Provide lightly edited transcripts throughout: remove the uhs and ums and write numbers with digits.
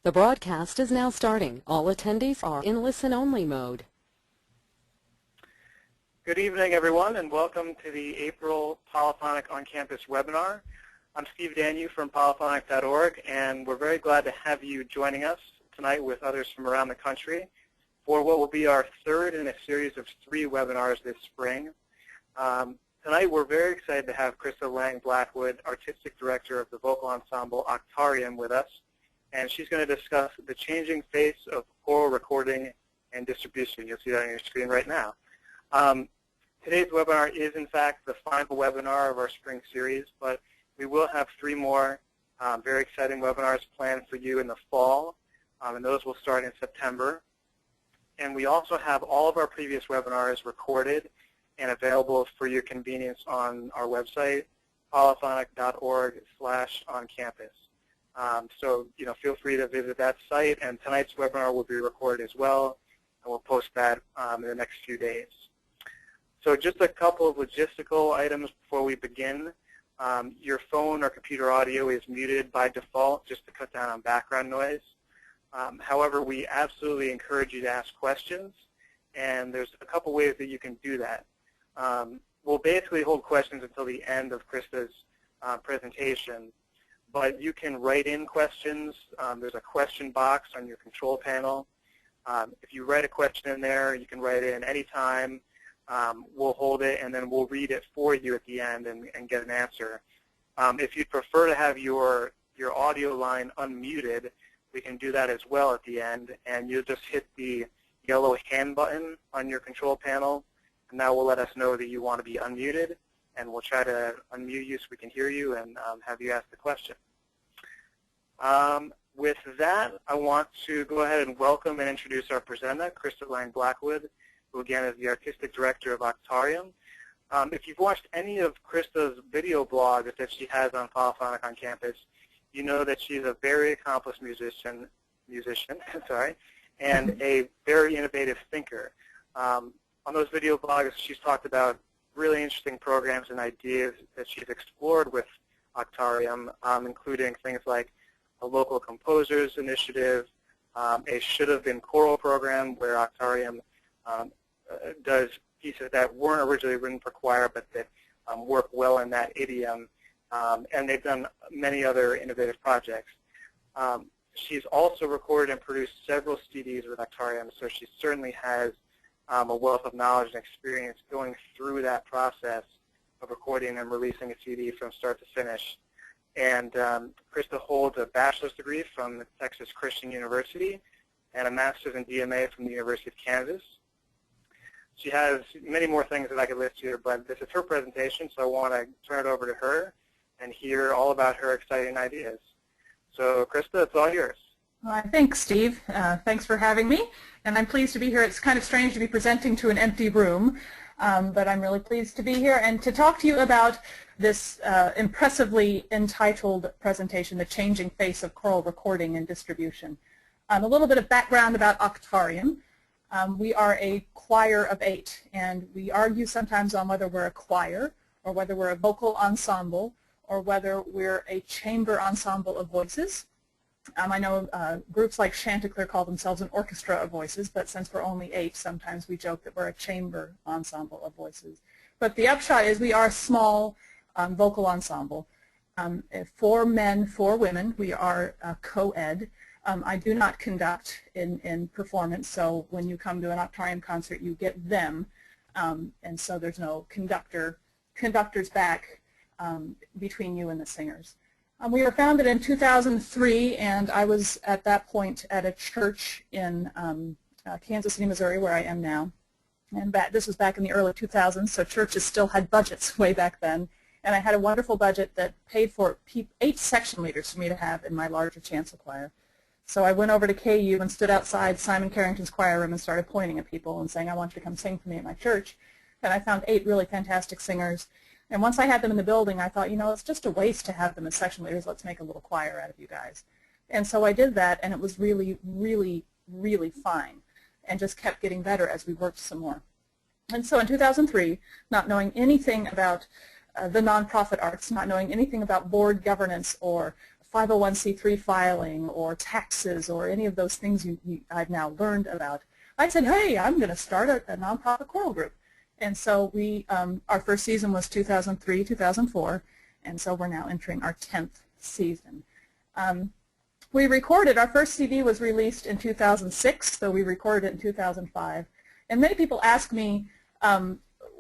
The broadcast is now starting. All attendees are in listen-only mode. Good evening, everyone, and welcome to the April Polyphonic on-campus webinar. I'm Steve Daniel from polyphonic.org, and we're very glad to have you joining us tonight with others from around the country for what will be our third in a series of 3 webinars this spring. Tonight, we're very excited to have Krista Lang Blackwood, Artistic Director of the vocal ensemble Octarium, with us. And she's going to discuss the changing face of choral recording and distribution. You'll see that on your screen right now. Today's webinar is, in fact, the final webinar of our spring series, but we will have 3 more very exciting webinars planned for you in the fall, and those will start in September. And we also have all of our previous webinars recorded and available for your convenience on our website, polyphonic.org/oncampus. So, feel free to visit that site, and tonight's webinar will be recorded as well, and we'll post that in the next few days. So just a couple of logistical items before we begin. Your phone or computer audio is muted by default just to cut down on background noise. However, we absolutely encourage you to ask questions, and there's a couple ways that you can do that. We'll basically hold questions until the end of Krista's presentation, but you can write in questions. There's a question box on your control panel. If you write a question in there, you can write it in any time. We'll hold it, and then we'll read it for you at the end and get an answer. If you'd prefer to have your audio line unmuted, we can do that as well at the end, and you'll just hit the yellow hand button on your control panel, and that will let us know that you want to be unmuted, and we'll try to unmute you so we can hear you and have you ask the question. With that, I want to go ahead and welcome and introduce our presenter, Krista Lang Blackwood, who again is the Artistic Director of Octarium. If you've watched any of Krista's video blogs that she has on Polyphonic on Campus, you know that she's a very accomplished musician, and a very innovative thinker. On those video blogs, she's talked about really interesting programs and ideas that she's explored with Octarium, including things like a local composers initiative, a should have been choral program where Octarium does pieces that weren't originally written for choir but that work well in that idiom, and they've done many other innovative projects. She's also recorded and produced several CDs with Octarium, so she certainly has a wealth of knowledge and experience going through that process of recording and releasing a CD from start to finish. And Krista holds a bachelor's degree from Texas Christian University and a master's in DMA from the University of Kansas. She has many more things that I could list here, but this is her presentation, so I want to turn it over to her and hear all about her exciting ideas. So, Krista, it's all yours. Well, thanks, Steve. Thanks for having me, and I'm pleased to be here. It's kind of strange to be presenting to an empty room, but I'm really pleased to be here and to talk to you about this impressively entitled presentation, The Changing Face of Choral Recording and Distribution. A little bit of background about Octarium. We are a choir of 8, and we argue sometimes on whether we're a choir or whether we're a vocal ensemble or whether we're a chamber ensemble of voices. I know groups like Chanticleer call themselves an orchestra of voices, but since we're only 8, sometimes we joke that we're a chamber ensemble of voices. But the upshot is we are a small vocal ensemble. 4 men, 4 women. We are co-ed. I do not conduct in performance, so when you come to an Octarium concert, you get them, and so there's no conductor's back between you and the singers. We were founded in 2003, and I was at that point at a church in Kansas City, Missouri, where I am now. And this was back in the early 2000s, so churches still had budgets way back then. And I had a wonderful budget that paid for 8 section leaders for me to have in my larger chancel choir. So I went over to KU and stood outside Simon Carrington's choir room and started pointing at people and saying, I want you to come sing for me at my church. And I found 8 really fantastic singers. And once I had them in the building, I thought, it's just a waste to have them as section leaders. Let's make a little choir out of you guys. And so I did that, and it was really, really, really fine and just kept getting better as we worked some more. And so in 2003, not knowing anything about the nonprofit arts, not knowing anything about board governance or 501c3 filing or taxes or any of those things I've now learned about, I said, hey, I'm going to start a nonprofit choral group. And so our first season was 2003, 2004, and so we're now entering our 10th season. We recorded, our first CD was released in 2006, so we recorded it in 2005. And many people ask me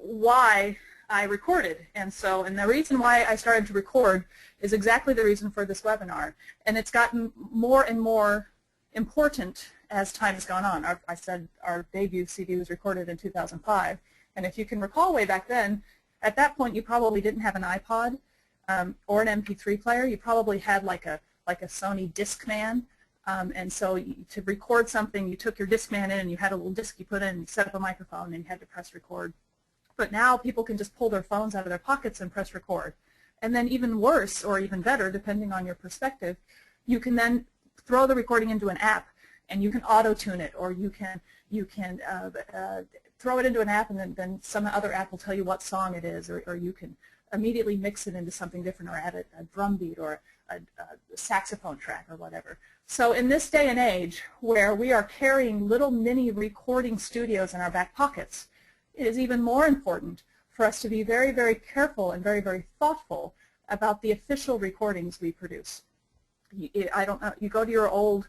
why I recorded. And the reason why I started to record is exactly the reason for this webinar. And it's gotten more and more important as time has gone on. I said our debut CD was recorded in 2005. And if you can recall way back then, at that point you probably didn't have an iPod or an MP3 player. You probably had like a Sony Discman. And so to record something, you took your Discman in and you had a little disc you put in, you set up a microphone, and you had to press record. But now people can just pull their phones out of their pockets and press record. And then even worse, or even better, depending on your perspective, you can then throw the recording into an app and you can auto-tune it, or you can throw it into an app and then some other app will tell you what song it is, or you can immediately mix it into something different, or add a drum beat or a saxophone track or whatever. So in this day and age where we are carrying little mini recording studios in our back pockets, it is even more important for us to be very, very careful and very, very thoughtful about the official recordings we produce. I don't know, you go to your old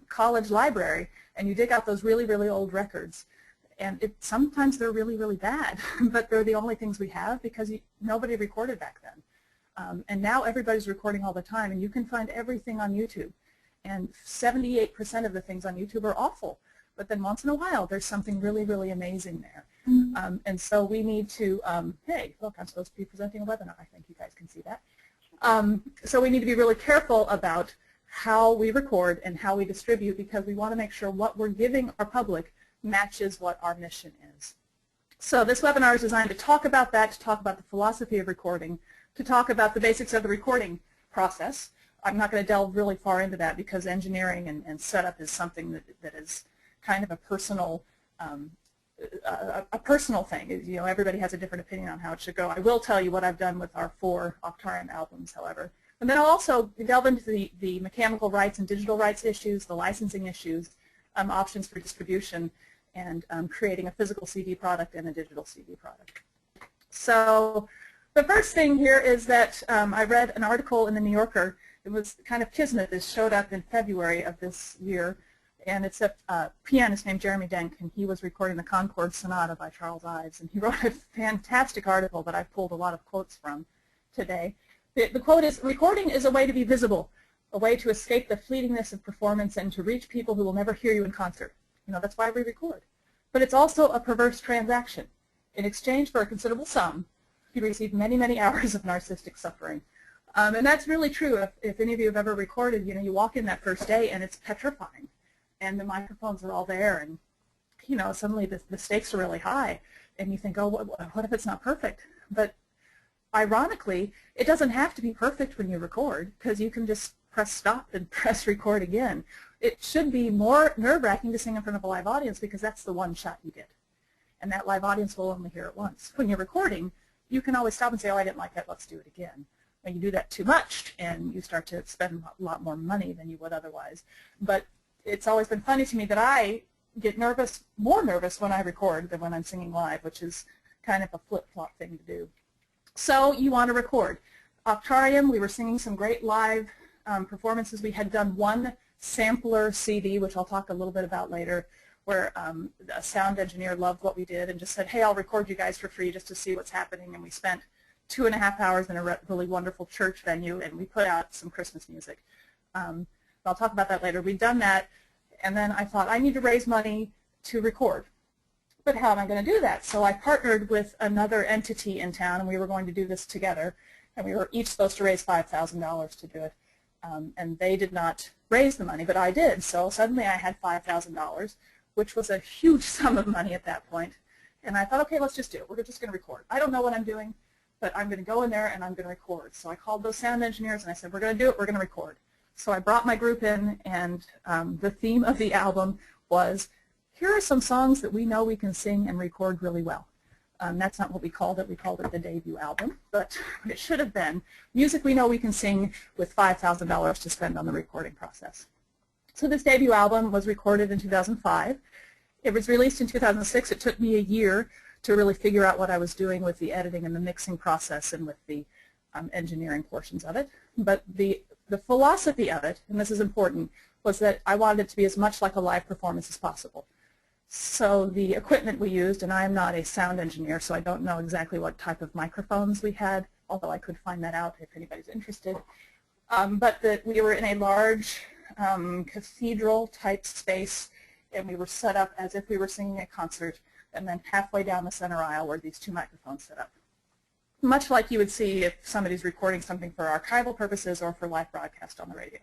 college library and you dig out those really, really old records, and sometimes they're really, really bad, but they're the only things we have because nobody recorded back then. And now everybody's recording all the time, and you can find everything on YouTube. And 78% of the things on YouTube are awful, but then once in a while there's something really, really amazing there. And so we need to, hey, look, I'm supposed to be presenting a webinar. I think you guys can see that. So we need to be really careful about how we record and how we distribute, because we want to make sure what we're giving our public matches what our mission is. So this webinar is designed to talk about that, to talk about the philosophy of recording, to talk about the basics of the recording process. I'm not going to delve really far into that because engineering and setup is something that is kind of a personal thing. You know, everybody has a different opinion on how it should go. I will tell you what I've done with our 4 Octarium albums, however. And then I'll also delve into the mechanical rights and digital rights issues, the licensing issues, options for distribution, and creating a physical CD product and a digital CD product. So the first thing here is that I read an article in the New Yorker. It was kind of kismet. This showed up in February of this year, and it's a pianist named Jeremy Denk, and he was recording the Concord Sonata by Charles Ives, and he wrote a fantastic article that I've pulled a lot of quotes from today. The quote is, "Recording is a way to be visible, a way to escape the fleetingness of performance and to reach people who will never hear you in concert. You know, that's why we record. But it's also a perverse transaction. In exchange for a considerable sum, you receive many, many hours of narcissistic suffering." And that's really true. If any of you have ever recorded, you know, you walk in that first day and it's petrifying. And the microphones are all there, and, you know, suddenly the stakes are really high. And you think, oh, what if it's not perfect? But ironically, it doesn't have to be perfect when you record, because you can just press stop and press record again. It should be more nerve-wracking to sing in front of a live audience, because that's the one shot you get. And that live audience will only hear it once. When you're recording, you can always stop and say, oh, I didn't like that, let's do it again. When you do that too much, and you start to spend a lot more money than you would otherwise. But it's always been funny to me that I get more nervous when I record than when I'm singing live, which is kind of a flip-flop thing to do. So you want to record. Octarium, we were singing some great live performances. We had done one sampler CD, which I'll talk a little bit about later, where a sound engineer loved what we did and just said, hey, I'll record you guys for free just to see what's happening. And we spent 2.5 hours in a really wonderful church venue, and we put out some Christmas music. I'll talk about that later. We'd done that, and then I thought, I need to raise money to record. But how am I going to do that? So I partnered with another entity in town, and we were going to do this together. And we were each supposed to raise $5,000 to do it. And they did not raise the money, but I did. So suddenly I had $5,000, which was a huge sum of money at that point. And I thought, okay, let's just do it. We're just going to record. I don't know what I'm doing, but I'm going to go in there and I'm going to record. So I called those sound engineers and I said, we're going to do it. We're going to record. So I brought my group in, and the theme of the album was, here are some songs that we know we can sing and record really well. That's not what we called it. We called it the debut album, but it should have been Music We Know We Can Sing with $5,000 to spend on the recording process. So this debut album was recorded in 2005. It was released in 2006. It took me a year to really figure out what I was doing with the editing and the mixing process and with the engineering portions of it. But the philosophy of it, and this is important, was that I wanted it to be as much like a live performance as possible. So the equipment we used, and I am not a sound engineer, so I don't know exactly what type of microphones we had, although I could find that out if anybody's interested. But that we were in a large cathedral-type space, and we were set up as if we were singing a concert, and then halfway down the center aisle were these two microphones set up. Much like you would see if somebody's recording something for archival purposes or for live broadcast on the radio.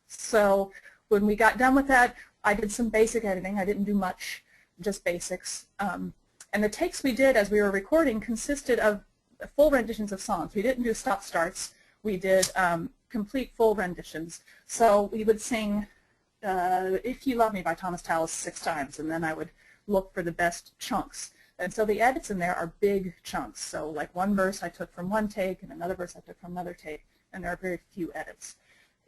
So when we got done with that, I did some basic editing. I didn't do much, just basics. And the takes we did as we were recording consisted of full renditions of songs. We didn't do stop-starts. We did complete full renditions. So we would sing If You Love Me by Thomas Tallis 6 times, and then I would look for the best chunks. And so the edits in there are big chunks. So like one verse I took from one take, and another verse I took from another take, and there are very few edits.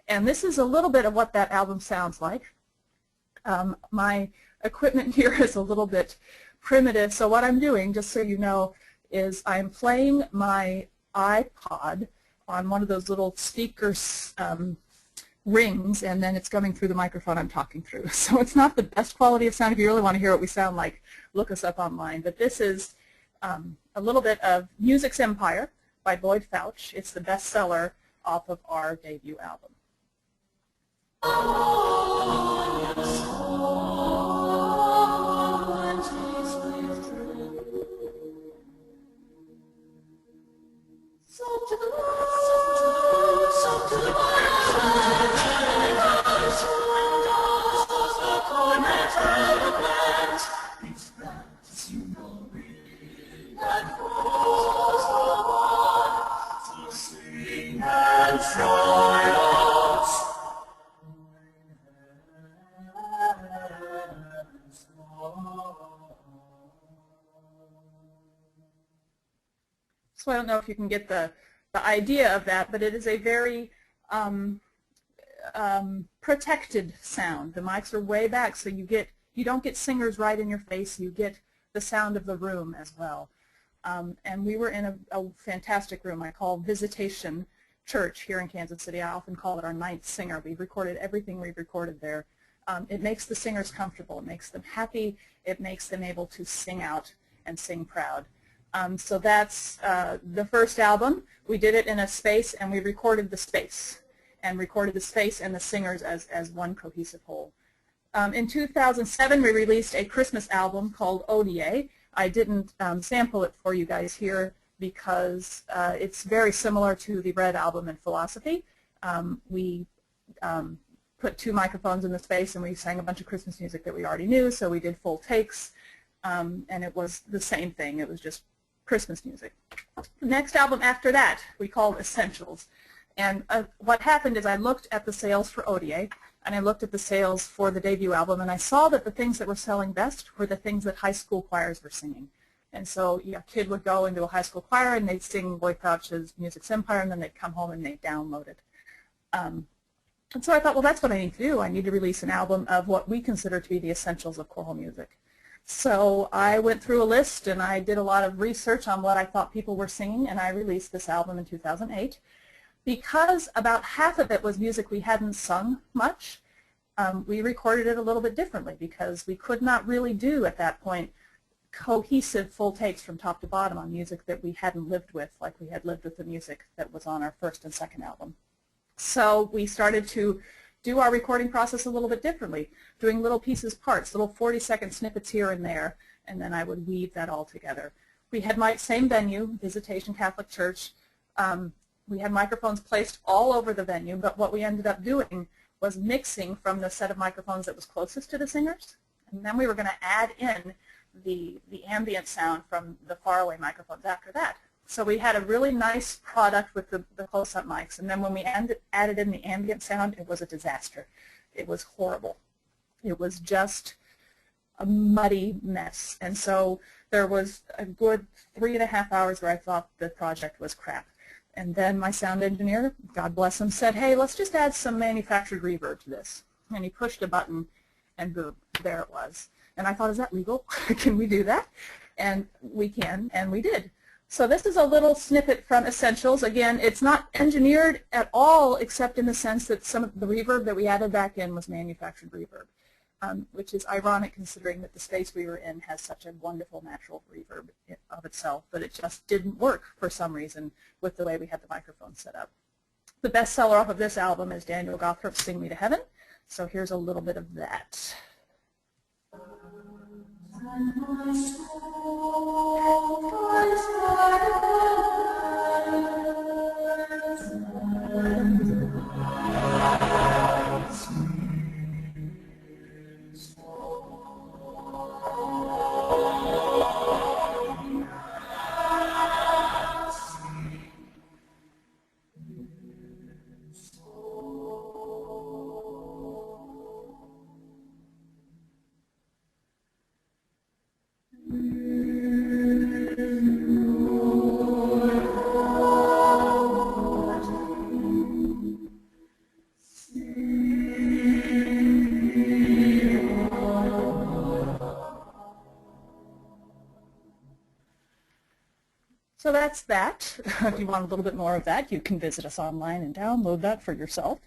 And this is a little bit of what that album sounds like. My equipment here is a little bit primitive, so what I'm doing, just so you know, is I'm playing my iPod on one of those little speakers rings, and then it's coming through the microphone I'm talking through. So it's not the best quality of sound. If you really want to hear what we sound like, look us up online. But this is a little bit of Music's Empire by Boyd Fouch. It's the bestseller off of our debut album. So I don't know if you can get the idea of that, but it is a very protected sound. The mics are way back, so you don't get singers right in your face. You get the sound of the room as well. And we were in a fantastic room I call Visitation Church here in Kansas City. I often call it our ninth singer. We've recorded everything we've recorded there. It makes the singers comfortable. It makes them happy. It makes them able to sing out and sing proud. So that's the first album. We did it in a space, and we recorded the space, and recorded the space and the singers as one cohesive whole. In 2007, we released a Christmas album called ODA. I didn't sample it for you guys here because it's very similar to the Red album in philosophy. We put two microphones in the space, and we sang a bunch of Christmas music that we already knew, so we did full takes, and it was the same thing. It was just Christmas music. The next album after that we called Essentials. And what happened is I looked at the sales for ODA, and I looked at the sales for the debut album, and I saw that the things that were selling best were the things that high school choirs were singing. And so a kid would go into a high school choir, and they'd sing Boyd Fouch's Music's Empire, and then they'd come home and they'd download it. And so I thought, well, that's what I need to do. I need to release an album of what we consider to be the essentials of choral music. So I went through a list, and I did a lot of research on what I thought people were singing, and I released this album in 2008. Because about half of it was music we hadn't sung much, we recorded it a little bit differently because we could not really do at that point cohesive full takes from top to bottom on music that we hadn't lived with like we had lived with the music that was on our first and second album. So we started to do our recording process a little bit differently, doing little pieces, parts, little 40-second snippets here and there, and then I would weave that all together. We had my same venue, Visitation Catholic Church. We had microphones placed all over the venue, but what we ended up doing was mixing from the set of microphones that was closest to the singers, and then we were going to add in the ambient sound from the faraway microphones after that. So we had a really nice product with the close-up mics, and then when we added in the ambient sound, it was a disaster. It was horrible. It was just a muddy mess. And so there was a good 3.5 hours where I thought the project was crap. And then my sound engineer, God bless him, said, hey, let's just add some manufactured reverb to this. And he pushed a button, and boom, there it was. And I thought, is that legal? Can we do that? And we can, and we did. So this is a little snippet from Essentials. Again, it's not engineered at all, except in the sense that some of the reverb that we added back in was manufactured reverb, which is ironic considering that the space we were in has such a wonderful natural reverb of itself, but it just didn't work for some reason with the way we had the microphone set up. The best seller off of this album is Daniel Gothrop's Sing Me to Heaven. So here's a little bit of that. So that's that. If you want a little bit more of that, you can visit us online and download that for yourself.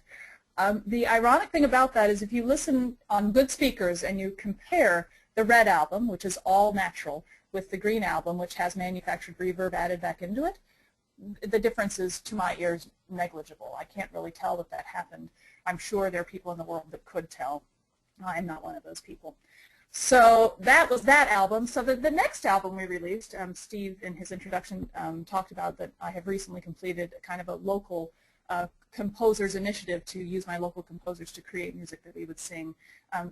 The ironic thing about that is if you listen on good speakers and you compare the red album, which is all natural, with the green album, which has manufactured reverb added back into it, the difference is, to my ears, negligible. I can't really tell that that happened. I'm sure there are people in the world that could tell. I'm not one of those people. So that was that album. So the next album we released, Steve in his introduction talked about that I have recently completed kind of a local composers initiative to use my local composers to create music that we would sing.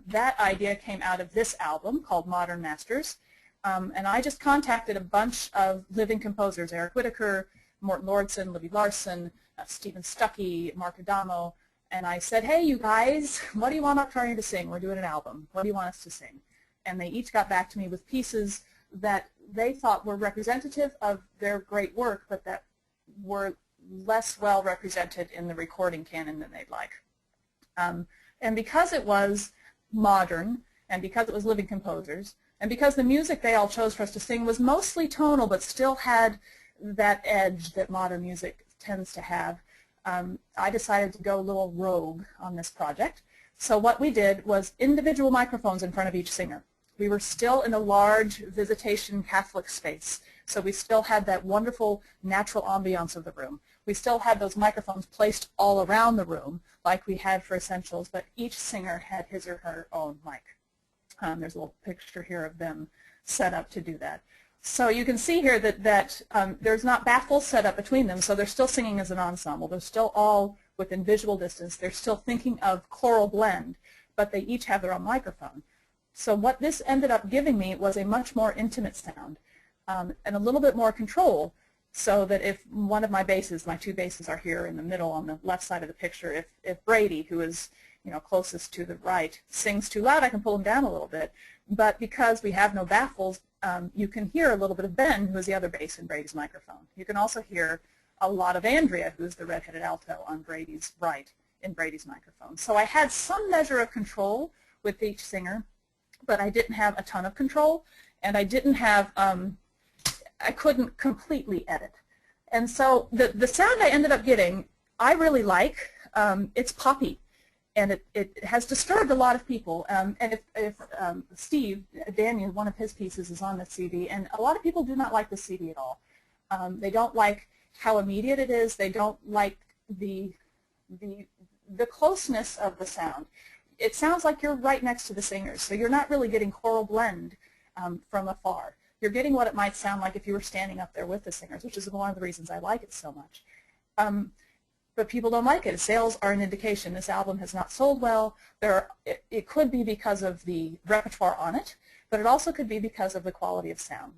That idea came out of this album called Modern Masters. And I just contacted a bunch of living composers, Eric Whitaker, Morten Lordson, Libby Larson, Stephen Stuckey, Mark Adamo, and I said, hey, you guys, what do you want Octarian to sing? We're doing an album. What do you want us to sing? And they each got back to me with pieces that they thought were representative of their great work, but that were less well represented in the recording canon than they'd like. And because it was modern, and because it was living composers, and because the music they all chose for us to sing was mostly tonal but still had that edge that modern music tends to have, I decided to go a little rogue on this project. So what we did was individual microphones in front of each singer. We were still in a large visitation Catholic space, so we still had that wonderful natural ambiance of the room. We still had those microphones placed all around the room like we had for Essentials, but each singer had his or her own mic. There's a little picture here of them set up to do that. So you can see here that there's not baffles set up between them, so they're still singing as an ensemble. They're still all within visual distance. They're still thinking of choral blend, but they each have their own microphone. So what this ended up giving me was a much more intimate sound and a little bit more control, so that if one of my basses, my two basses are here in the middle on the left side of the picture, if Brady, who is closest to the right, sings too loud, I can pull him down a little bit. But because we have no baffles, you can hear a little bit of Ben, who is the other bass in Brady's microphone. You can also hear a lot of Andrea, who is the redheaded alto on Brady's right in Brady's microphone. So I had some measure of control with each singer, but I didn't have a ton of control, and I didn't have, I couldn't completely edit. And so the sound I ended up getting, I really like. It's poppy. And it has disturbed a lot of people. And if Steve, Daniel, one of his pieces is on the CD, and a lot of people do not like the CD at all. They don't like how immediate it is. They don't like the closeness of the sound. It sounds like you're right next to the singers, so you're not really getting choral blend from afar. You're getting what it might sound like if you were standing up there with the singers, which is one of the reasons I like it so much. But people don't like it. Sales are an indication. This album has not sold well. It could be because of the repertoire on it, but it also could be because of the quality of sound,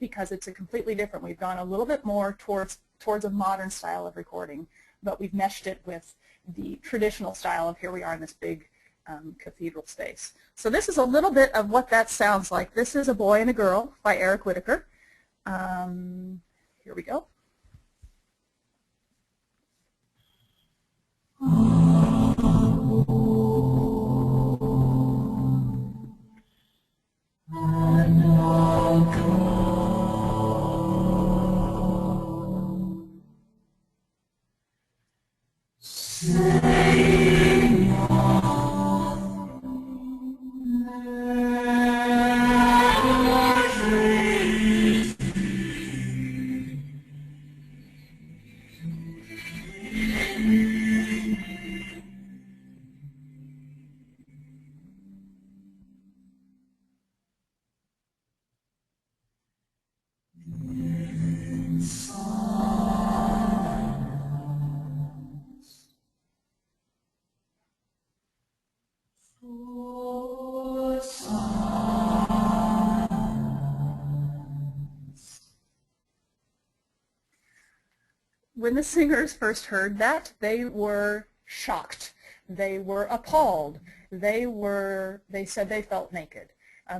because it's a completely different. We've gone a little bit more towards a modern style of recording, but we've meshed it with the traditional style of here we are in this big cathedral space. So this is a little bit of what that sounds like. This is A Boy and a Girl by Eric Whitacre. Here we go. When the singers first heard that, they were shocked. They were appalled. They said they felt naked.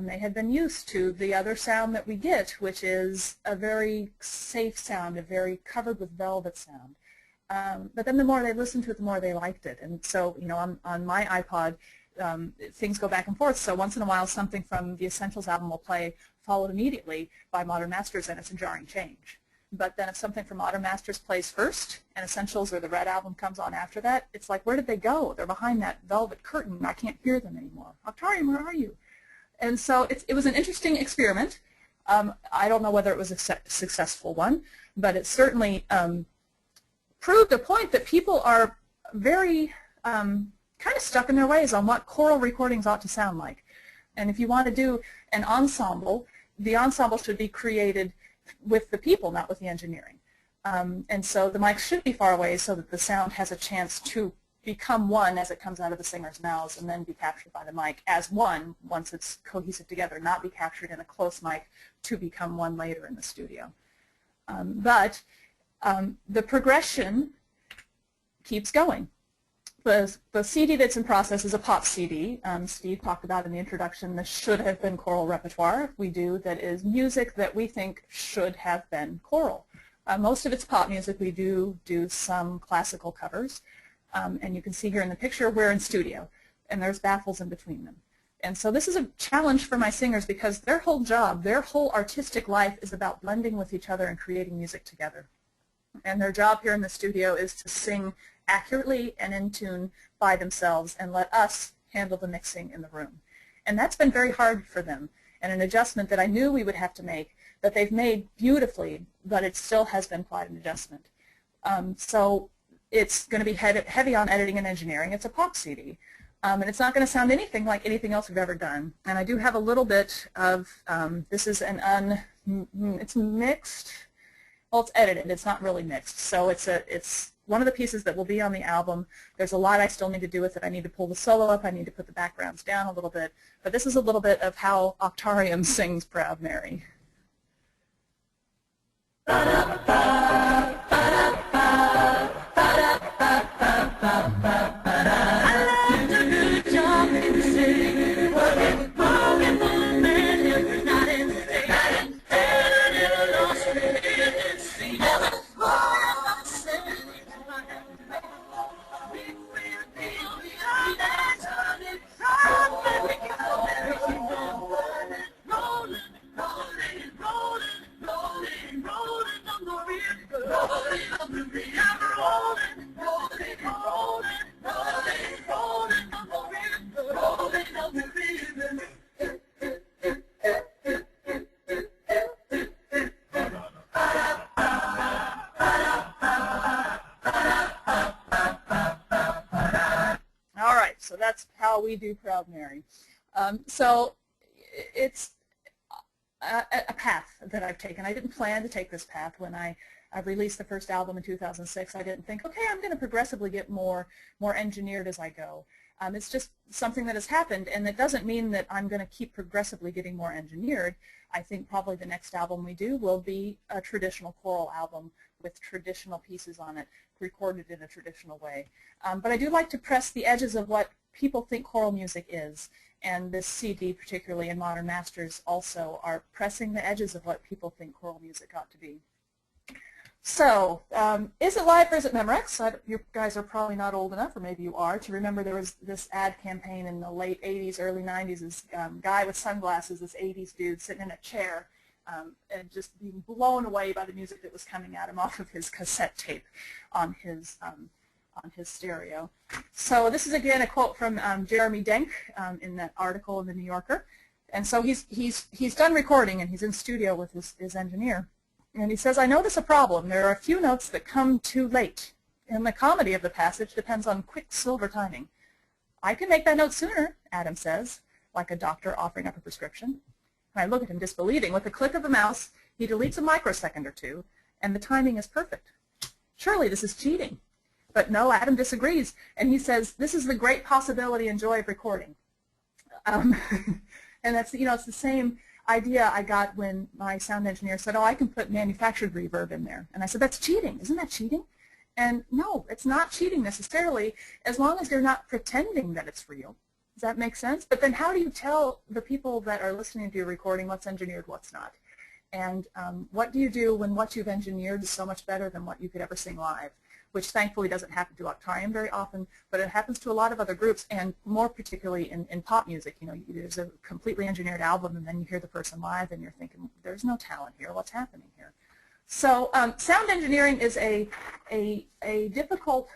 They had been used to the other sound that we get, which is a very safe sound, a very covered with velvet sound. But then the more they listened to it, the more they liked it. And so, you know, on my iPod, things go back and forth. So once in a while, something from the Essentials album will play, followed immediately by Modern Masters, and it's a jarring change. But then if something from Modern Masters plays first and Essentials or the Red album comes on after that, it's like, where did they go? They're behind that velvet curtain. I can't hear them anymore. Octarium, where are you? And so it was an interesting experiment. I don't know whether it was a successful one, but it certainly proved a point that people are very kind of stuck in their ways on what choral recordings ought to sound like. And if you want to do an ensemble, the ensemble should be created with the people, not with the engineering. And so the mics should be far away so that the sound has a chance to become one as it comes out of the singer's mouths and then be captured by the mic as one once it's cohesive together, not be captured in a close mic to become one later in the studio. But the progression keeps going. The CD that's in process is a pop CD. Steve talked about in the introduction, this should have been choral repertoire. We do that is music that we think should have been choral. Most of it's pop music. We do some classical covers. And you can see here in the picture, we're in studio, and there's baffles in between them. And so this is a challenge for my singers because their whole job, their whole artistic life is about blending with each other and creating music together. And their job here in the studio is to sing accurately and in tune by themselves and let us handle the mixing in the room. And that's been very hard for them, and an adjustment that I knew we would have to make, that they've made beautifully, but it still has been quite an adjustment. So it's going to be heavy on editing and engineering. It's a pop CD. And it's not going to sound anything like anything else we've ever done. And I do have a little bit of, this is it's mixed. Well, it's edited. It's not really mixed. So it's one of the pieces that will be on the album. There's a lot I still need to do with it. I need to pull the solo up. I need to put the backgrounds down a little bit. But this is a little bit of how Octarium sings Proud Mary. So that's how we do Proud Mary. So it's a path that I've taken. I didn't plan to take this path when I released the first album in 2006. I didn't think, okay, I'm going to progressively get more engineered as I go. It's just something that has happened, and it doesn't mean that I'm going to keep progressively getting more engineered. I think probably the next album we do will be a traditional choral album with traditional pieces on it, recorded in a traditional way. But I do like to press the edges of what people think choral music is. And this CD, particularly in Modern Masters, also are pressing the edges of what people think choral music ought to be. So, is it live or is it Memorex? You guys are probably not old enough, or maybe you are, to remember there was this ad campaign in the late 80s, early 90s, this guy with sunglasses, this 80s dude sitting in a chair and just being blown away by the music that was coming at him off of his cassette tape on his stereo. So this is again a quote from Jeremy Denk in that article in the New Yorker. And so he's done recording and he's in studio with his engineer. And he says, I notice a problem. There are a few notes that come too late. And the comedy of the passage depends on quick silver timing. I can make that note sooner, Adam says, like a doctor offering up a prescription. And I look at him disbelieving. With a click of the mouse, he deletes a microsecond or two, and the timing is perfect. Surely this is cheating. But no, Adam disagrees. And he says, this is the great possibility and joy of recording. And that's, it's the same idea I got when my sound engineer said, oh, I can put manufactured reverb in there. And I said, that's cheating. Isn't that cheating? And no, it's not cheating necessarily, as long as they're not pretending that it's real. Does that make sense? But then how do you tell the people that are listening to your recording what's engineered, what's not? And what do you do when what you've engineered is so much better than what you could ever sing live? Which thankfully doesn't happen to Octarium very often, but it happens to a lot of other groups, and more particularly in pop music. There's a completely engineered album, and then you hear the person live, and you're thinking, there's no talent here. What's happening here? So sound engineering is a difficult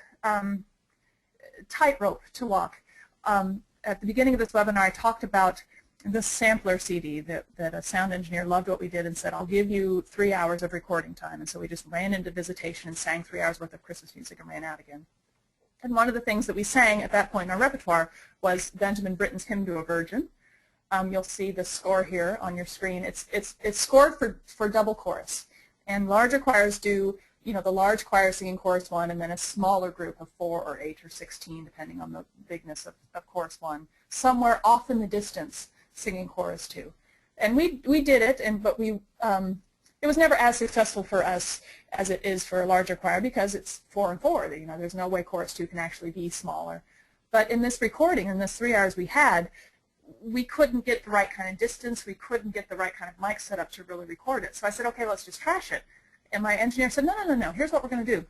tightrope to walk. At the beginning of this webinar, I talked about the sampler CD that a sound engineer loved what we did and said, I'll give you 3 hours of recording time. And so we just ran into Visitation and sang 3 hours worth of Christmas music and ran out again. And one of the things that we sang at that point in our repertoire was Benjamin Britten's Hymn to a Virgin. You'll see the score here on your screen. It's scored for double chorus. And larger choirs do, the large choir singing chorus 1, and then a smaller group of 4 or 8 or 16, depending on the bigness of chorus 1, somewhere off in the distance singing chorus 2. And we did it, but it was never as successful for us as it is for a larger choir because it's 4 and 4. There's no way chorus 2 can actually be smaller. But in this recording, in this 3 hours we had, we couldn't get the right kind of distance, we couldn't get the right kind of mic setup to really record it. So I said, okay, let's just trash it. And my engineer said, no, here's what we're going to do.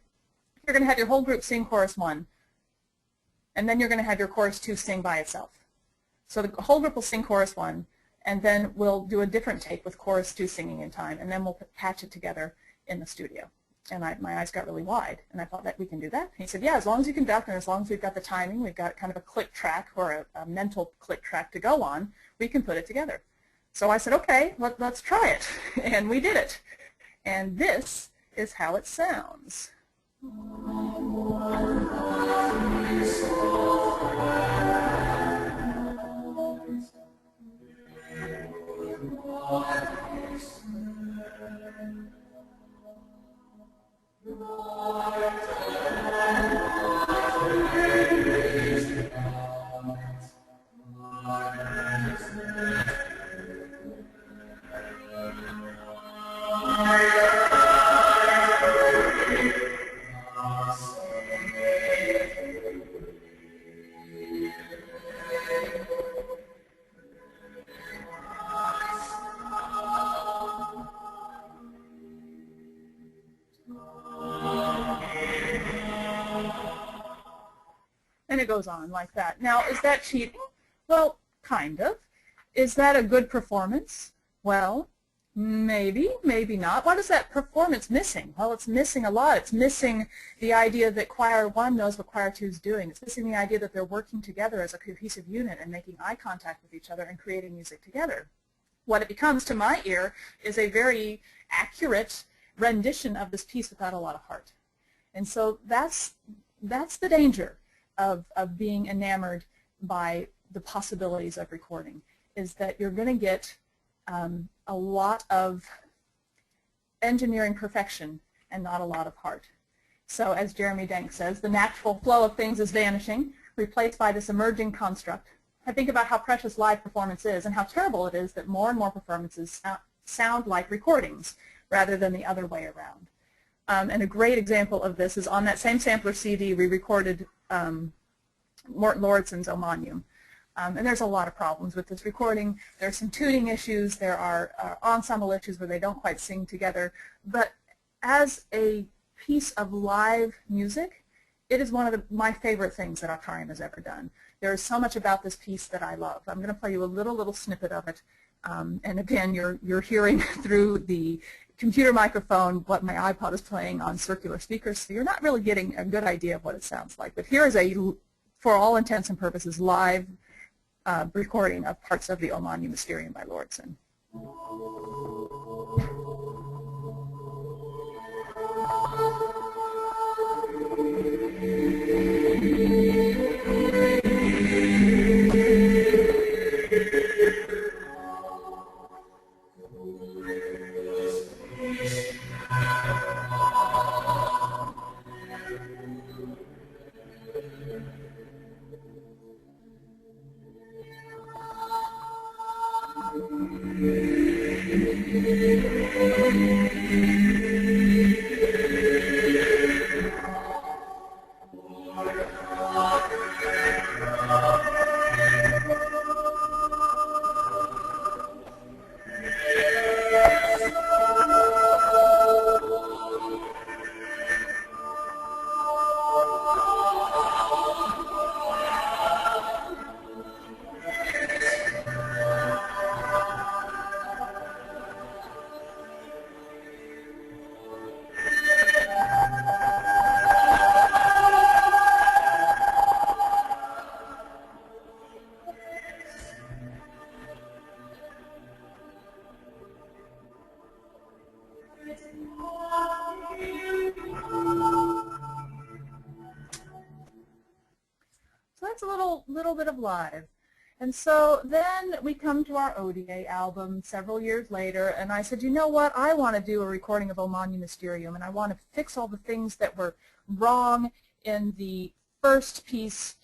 You're going to have your whole group sing chorus 1, and then you're going to have your chorus 2 sing by itself. So the whole group will sing chorus 1, and then we'll do a different take with chorus 2 singing in time, and then we'll patch it together in the studio. And my eyes got really wide, and I thought that we can do that. And he said, yeah, as long as you can duck, and as long as we've got the timing, we've got kind of a click track or a mental click track to go on, we can put it together. So I said, okay, let's try it. And we did it. And this is how it sounds. And it goes on like that. Now, is that cheating? Well, kind of. Is that a good performance? Well, maybe, maybe not. What is that performance missing? Well, it's missing a lot. It's missing the idea that choir 1 knows what choir 2 is doing. It's missing the idea that they're working together as a cohesive unit and making eye contact with each other and creating music together. What it becomes to my ear is a very accurate rendition of this piece without a lot of heart. And so that's the danger of being enamored by the possibilities of recording, is that you're going to get a lot of engineering perfection and not a lot of heart. So as Jeremy Denk says, the natural flow of things is vanishing, replaced by this emerging construct. I think about how precious live performance is and how terrible it is that more and more performances sound like recordings rather than the other way around. And a great example of this is on that same sampler CD we recorded Morton Lauridsen's Omanium. And there's a lot of problems with this recording. There's some tuning issues. There are ensemble issues where they don't quite sing together. But as a piece of live music, it is one of my favorite things that Auctorium has ever done. There is so much about this piece that I love. I'm going to play you a little snippet of it. And again, you're hearing through the computer microphone what my iPod is playing on circular speakers, so you're not really getting a good idea of what it sounds like. But here is a, for all intents and purposes, live recording of parts of the Omanium Mysterium by Lauridsen. So that's a little bit of live. And so then we come to our ODA album several years later, and I said, you know what, I want to do a recording of Omanium Mysterium, and I want to fix all the things that were wrong in the first piece,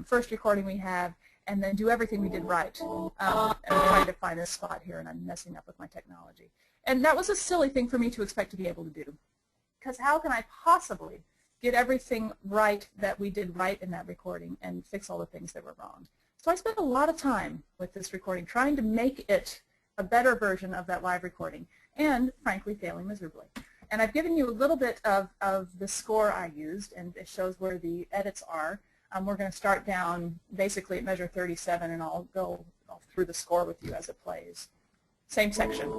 first recording we have, and then do everything we did right. And I'm trying to find this spot here, and I'm messing up with my technology. And that was a silly thing for me to expect to be able to do, because how can I possibly get everything right that we did right in that recording and fix all the things that were wrong? So I spent a lot of time with this recording trying to make it a better version of that live recording, and frankly failing miserably. And I've given you a little bit of the score I used, and it shows where the edits are. We're going to start down basically at measure 37, and I'll go through the score with you as it plays. Same section.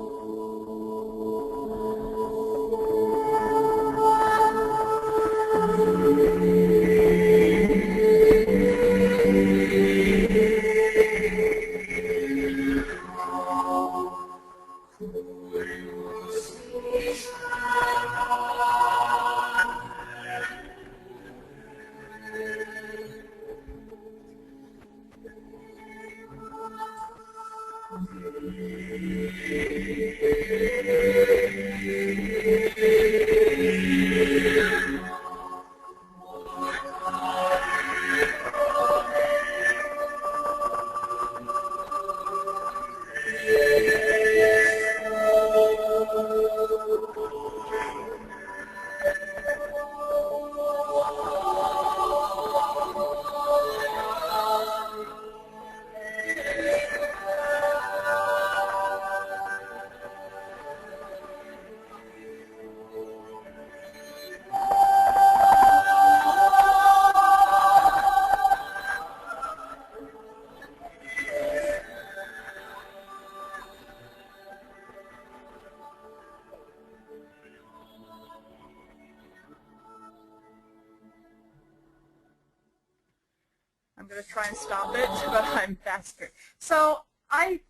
I'm going to try and stop it, but I'm faster. So I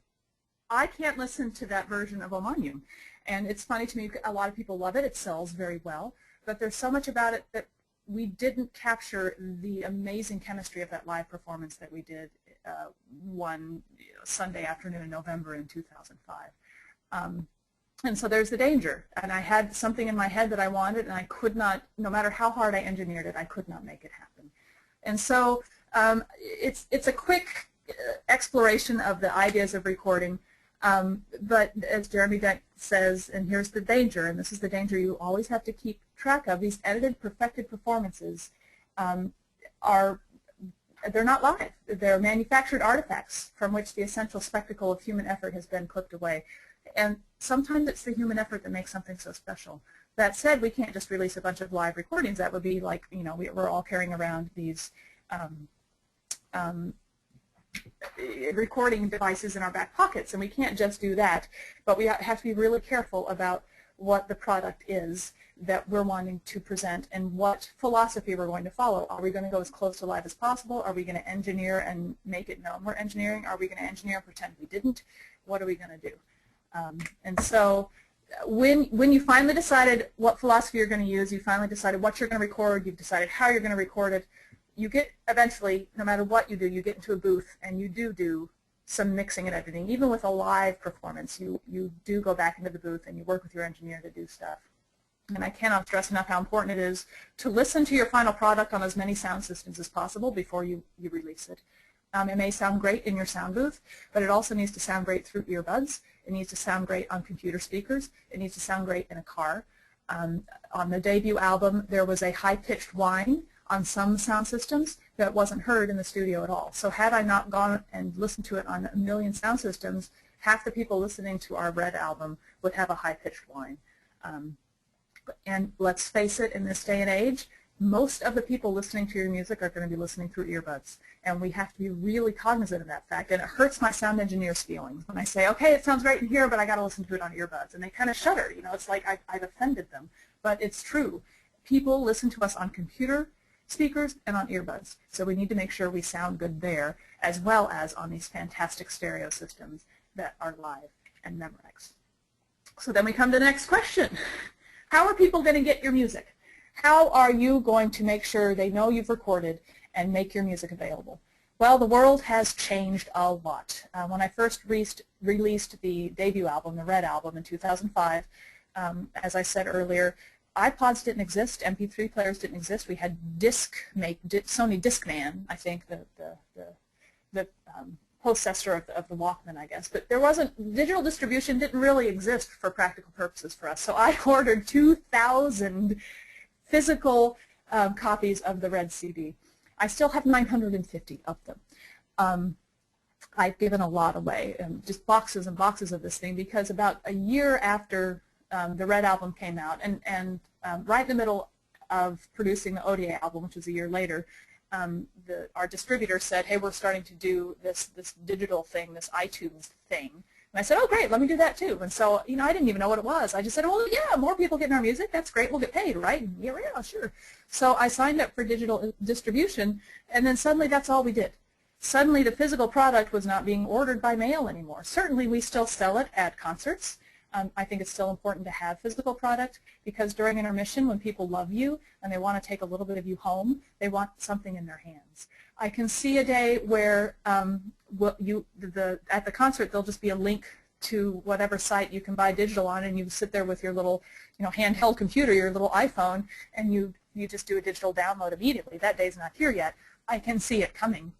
can't listen to that version of Omanium. And it's funny to me, a lot of people love it. It sells very well. But there's so much about it that we didn't capture the amazing chemistry of that live performance that we did one Sunday afternoon in November in 2005. And so there's the danger. And I had something in my head that I wanted, and I could not, no matter how hard I engineered it, I could not make it happen. And so it's a quick exploration of the ideas of recording, but as Jeremy Dent says, and here's the danger, and this is the danger you always have to keep track of, these edited, perfected performances are they're not live. They're manufactured artifacts from which the essential spectacle of human effort has been clipped away. And sometimes it's the human effort that makes something so special. That said, we can't just release a bunch of live recordings. That would be like, you know, we're all carrying around these recording devices in our back pockets, and we can't just do that. But we have to be really careful about what the product is that we're wanting to present and what philosophy we're going to follow. Are we going to go as close to live as possible? Are we going to engineer and make it known we're engineering? Are we going to engineer and pretend we didn't? What are we going to do? And so when you finally decided what philosophy you're going to use, you finally decided what you're going to record, you've decided how you're going to record it, you get eventually, no matter what you do, you get into a booth and you do some mixing and editing. Even with a live performance, you do go back into the booth and you work with your engineer to do stuff. And I cannot stress enough how important it is to listen to your final product on as many sound systems as possible before you release it. It may sound great in your sound booth, but it also needs to sound great through earbuds. It needs to sound great on computer speakers. It needs to sound great in a car. On the debut album, there was a high-pitched whine on some sound systems that wasn't heard in the studio at all. So had I not gone and listened to it on a million sound systems, half the people listening to our Red album would have a high-pitched whine. And let's face it, in this day and age, most of the people listening to your music are going to be listening through earbuds. And we have to be really cognizant of that fact. And it hurts my sound engineer's feelings when I say, okay, it sounds great in here, but I got to listen to it on earbuds. And they kind of shudder. You know, it's like I've offended them. But it's true. People listen to us on computer speakers and on earbuds. So we need to make sure we sound good there, as well as on these fantastic stereo systems that are live and Memorex. So then we come to the next question. How are people going to get your music? How are you going to make sure they know you've recorded and make your music available? Well, the world has changed a lot. When I first released the debut album, the Red album, in 2005, as I said earlier, iPods didn't exist, MP3 players didn't exist. We had Sony Discman, I think, the possessor of the Walkman, I guess. But there wasn't, digital distribution didn't really exist for practical purposes for us. So I ordered 2,000 physical copies of the Red CD. I still have 950 of them. I've given a lot away, just boxes and boxes of this thing, because about a year after the Red album came out, and right in the middle of producing the ODA album, which was a year later, our distributor said, hey, we're starting to do this digital thing, this iTunes thing. And I said, oh, great, let me do that too. And so, you know, I didn't even know what it was. I just said, well, yeah, more people getting our music, that's great, we'll get paid, right? And yeah, sure. So I signed up for digital distribution, and then suddenly that's all we did. Suddenly the physical product was not being ordered by mail anymore. Certainly we still sell it at concerts. I think it's still important to have physical product, because during intermission, when people love you and they want to take a little bit of you home, they want something in their hands. I can see a day where at the concert there'll just be a link to whatever site you can buy digital on, and you sit there with your little, you know, handheld computer, your little iPhone, and you just do a digital download immediately. That day's not here yet. I can see it coming.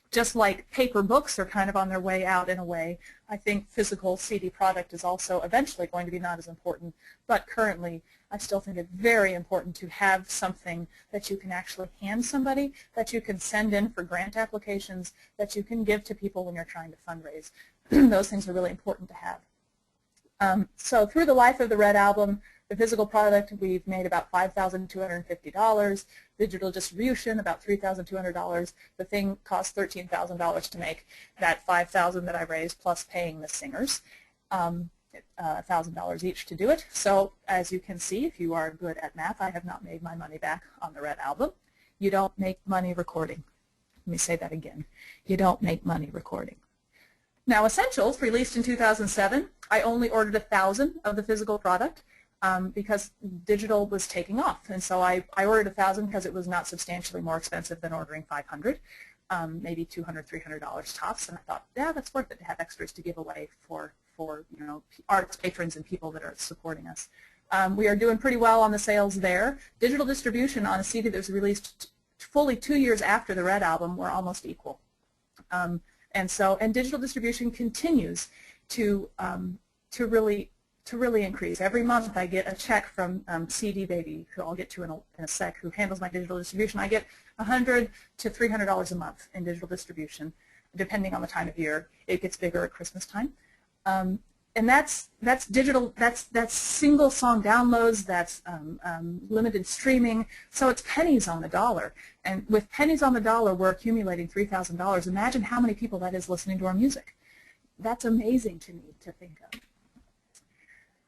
Just like paper books are kind of on their way out in a way, I think physical CD product is also eventually going to be not as important. But currently, I still think it's very important to have something that you can actually hand somebody, that you can send in for grant applications, that you can give to people when you're trying to fundraise. Those things are really important to have. So through the life of the Red album, the physical product, we've made about $5,250. Digital distribution, about $3,200. The thing cost $13,000 to make. That $5,000 that I raised, plus paying the singers, $1,000 each to do it. So as you can see, if you are good at math, I have not made my money back on the Red album. You don't make money recording. Let me say that again. You don't make money recording. Now, Essentials, released in 2007, I only ordered 1,000 of the physical product. Because digital was taking off, and so I ordered 1,000 because it was not substantially more expensive than ordering 500, maybe $200, $300 tops, and I thought, yeah, that's worth it to have extras to give away for you know, arts patrons and people that are supporting us. We are doing pretty well on the sales there. Digital distribution on a CD that was released fully 2 years after the Red album were almost equal, and digital distribution continues to really to really increase. Every month I get a check from CD Baby, who I'll get to in a sec, who handles my digital distribution. I get $100 to $300 a month in digital distribution, depending on the time of year. It gets bigger at Christmas time. And that's digital, that's single song downloads, that's limited streaming, so it's pennies on the dollar. And with pennies on the dollar, we're accumulating $3,000. Imagine how many people that is listening to our music. That's amazing to me to think of.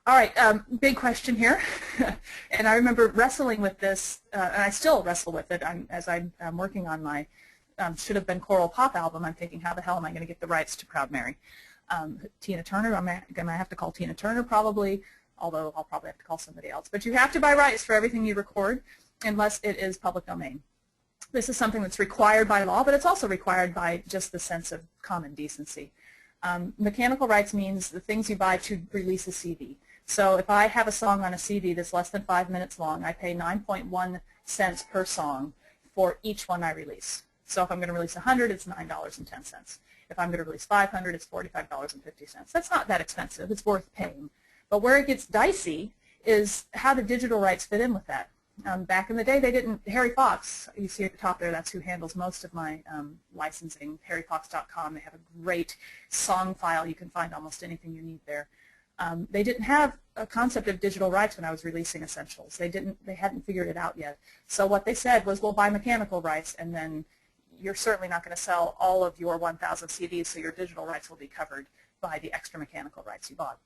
All right, big question here. And I remember wrestling with this, and I still wrestle with it as I'm working on my should have been choral pop album. I'm thinking, how the hell am I going to get the rights to Proud Mary? Tina Turner, I'm going to have to call Tina Turner probably, although I'll probably have to call somebody else. But you have to buy rights for everything you record unless it is public domain. This is something that's required by law, but it's also required by just the sense of common decency. Mechanical rights means the things you buy to release a CD. So if I have a song on a CD that's less than 5 minutes long, I pay 9.1 cents per song for each one I release. So if I'm going to release 100, it's $9.10. If I'm going to release 500, it's $45.50. That's not that expensive. It's worth paying. But where it gets dicey is how do digital rights fit in with that? Back in the day, they didn't. Harry Fox, you see at the top there, that's who handles most of my licensing, harryfox.com. They have a great song file. You can find almost anything you need there. They didn't have a concept of digital rights when I was releasing Essentials. They hadn't figured it out yet. So what they said was, we'll buy mechanical rights, and then you're certainly not going to sell all of your 1,000 CDs, so your digital rights will be covered by the extra mechanical rights you bought.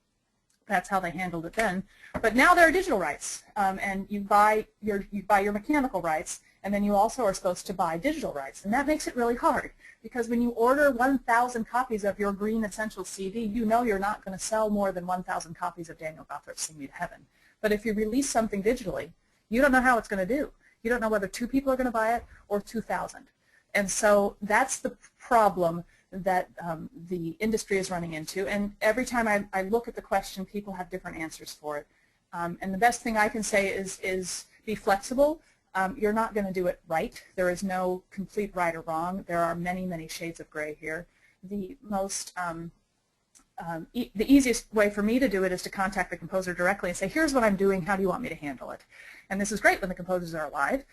That's how they handled it then. But now there are digital rights, and you buy your mechanical rights, and then you also are supposed to buy digital rights, and that makes it really hard, because when you order 1,000 copies of your Green Essentials CD, you know you're not going to sell more than 1,000 copies of Daniel Gothrop's Sing Me to Heaven. But if you release something digitally, you don't know how it's going to do. You don't know whether 2 people are going to buy it or 2,000. And so that's the problem that the industry is running into. And every time I look at the question, people have different answers for it. And the best thing I can say is be flexible. You're not going to do it right. There is no complete right or wrong. There are many, many shades of gray here. The easiest way for me to do it is to contact the composer directly and say, here's what I'm doing, how do you want me to handle it? And this is great when the composers are alive.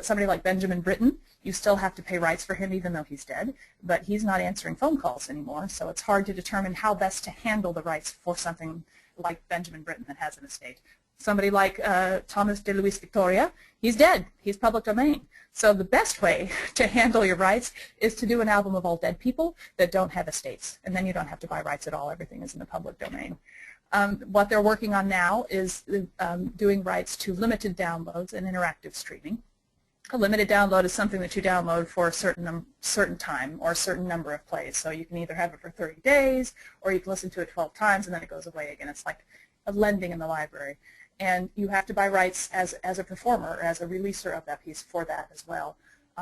Somebody like Benjamin Britten, you still have to pay rights for him even though he's dead, but he's not answering phone calls anymore, so it's hard to determine how best to handle the rights for something like Benjamin Britten that has an estate. Somebody like Thomas de Luis Victoria, he's dead. He's public domain. So the best way to handle your rights is to do an album of all dead people that don't have estates, and then you don't have to buy rights at all. Everything is in the public domain. What they're working on now is doing rights to limited downloads and interactive streaming. A limited download is something that you download for a certain time or a certain number of plays. So you can either have it for 30 days or you can listen to it 12 times and then it goes away again. It's like a lending in the library. And you have to buy rights as a performer or as a releaser of that piece for that as well.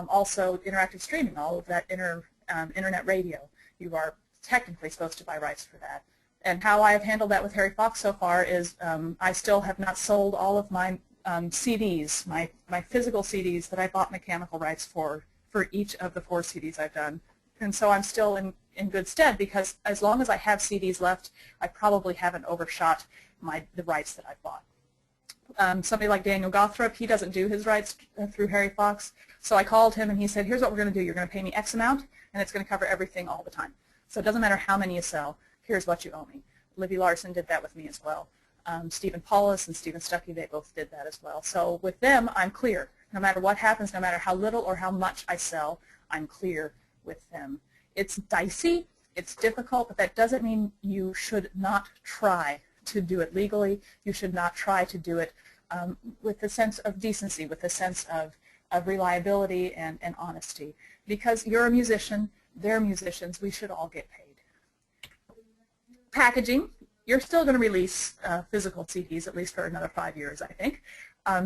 Also, interactive streaming, all of that internet radio, you are technically supposed to buy rights for that. And how I have handled that with Harry Fox so far is I still have not sold all of my CDs, my physical CDs that I bought mechanical rights for each of the 4 CDs I've done. And so I'm still in good stead, because as long as I have CDs left, I probably haven't overshot the rights that I've bought. Somebody like Daniel Gothrop, he doesn't do his rights through Harry Fox, so I called him and he said, here's what we're going to do. You're going to pay me X amount, and it's going to cover everything all the time. So it doesn't matter how many you sell, here's what you owe me. Libby Larson did that with me as well. Stephen Paulus and Stephen Stuckey, they both did that as well. So with them, I'm clear. No matter what happens, no matter how little or how much I sell, I'm clear with them. It's dicey, it's difficult, but that doesn't mean you should not try to do it legally. You should not try to do it with a sense of decency, with a sense of reliability and honesty. Because you're a musician, they're musicians, we should all get paid. Packaging. You're still going to release physical CDs, at least for another 5 years, I think.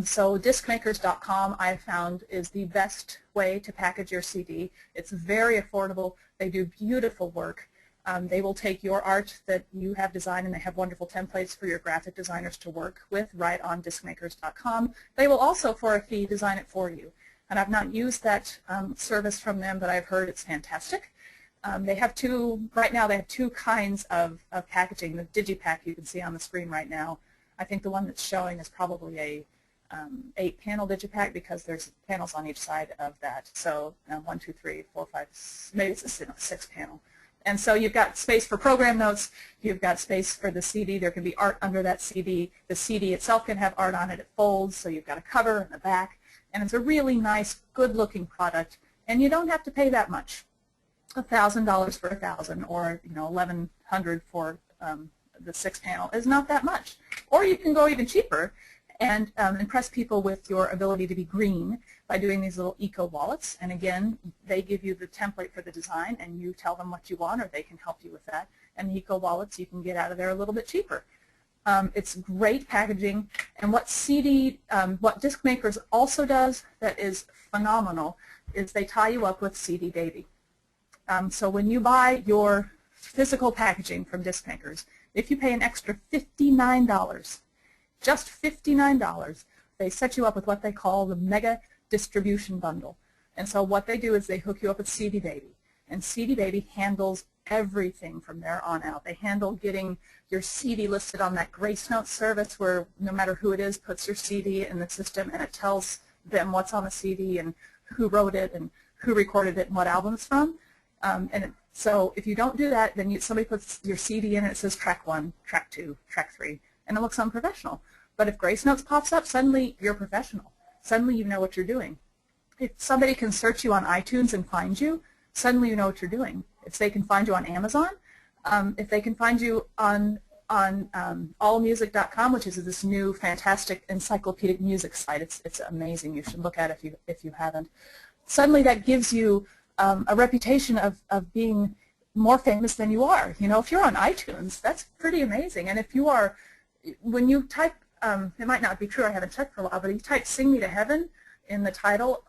So discmakers.com, I have found, is the best way to package your CD. It's very affordable. They do beautiful work. They will take your art that you have designed, and they have wonderful templates for your graphic designers to work with right on discmakers.com. They will also, for a fee, design it for you. And I've not used that service from them, but I've heard it's fantastic. They have right now they have two kinds of packaging. The Digipack you can see on the screen right now. I think the one that's showing is probably a 8-panel Digipack because there's panels on each side of that. So 1, 2, 3, 4, 5, maybe it's a 6-panel. And so you've got space for program notes, you've got space for the CD, there can be art under that CD. The CD itself can have art on it, it folds, so you've got a cover and a back. And it's a really nice, good-looking product, and you don't have to pay that much. $1,000 for 1,000 or $1,100 for the 6-panel is not that much. Or you can go even cheaper and impress people with your ability to be green by doing these little eco wallets. And again, they give you the template for the design and you tell them what you want, or they can help you with that. And the eco wallets you can get out of there a little bit cheaper. It's great packaging, and what what Disc Makers also does that is phenomenal is they tie you up with CD Baby. So when you buy your physical packaging from Disc Makers, if you pay an extra $59, just $59, they set you up with what they call the Mega Distribution Bundle. And so what they do is they hook you up with CD Baby. And CD Baby handles everything from there on out. They handle getting your CD listed on that Grace Note service where no matter who it is puts your CD in the system and it tells them what's on the CD and who wrote it and who recorded it and what album it's from. So if you don't do that, then somebody puts your CD in and it says track 1, track 2, track 3, and it looks unprofessional. But if Grace Notes pops up, suddenly you're professional. Suddenly you know what you're doing. If somebody can search you on iTunes and find you, suddenly you know what you're doing. If they can find you on Amazon, if they can find you on allmusic.com, which is this new fantastic encyclopedic music site. It's amazing. You should look at it if you haven't. Suddenly that gives you a reputation of being more famous than you are. If you're on iTunes, that's pretty amazing. And if you are, when you type, it might not be true, I haven't checked for a while, but if you type Sing Me to Heaven in the title,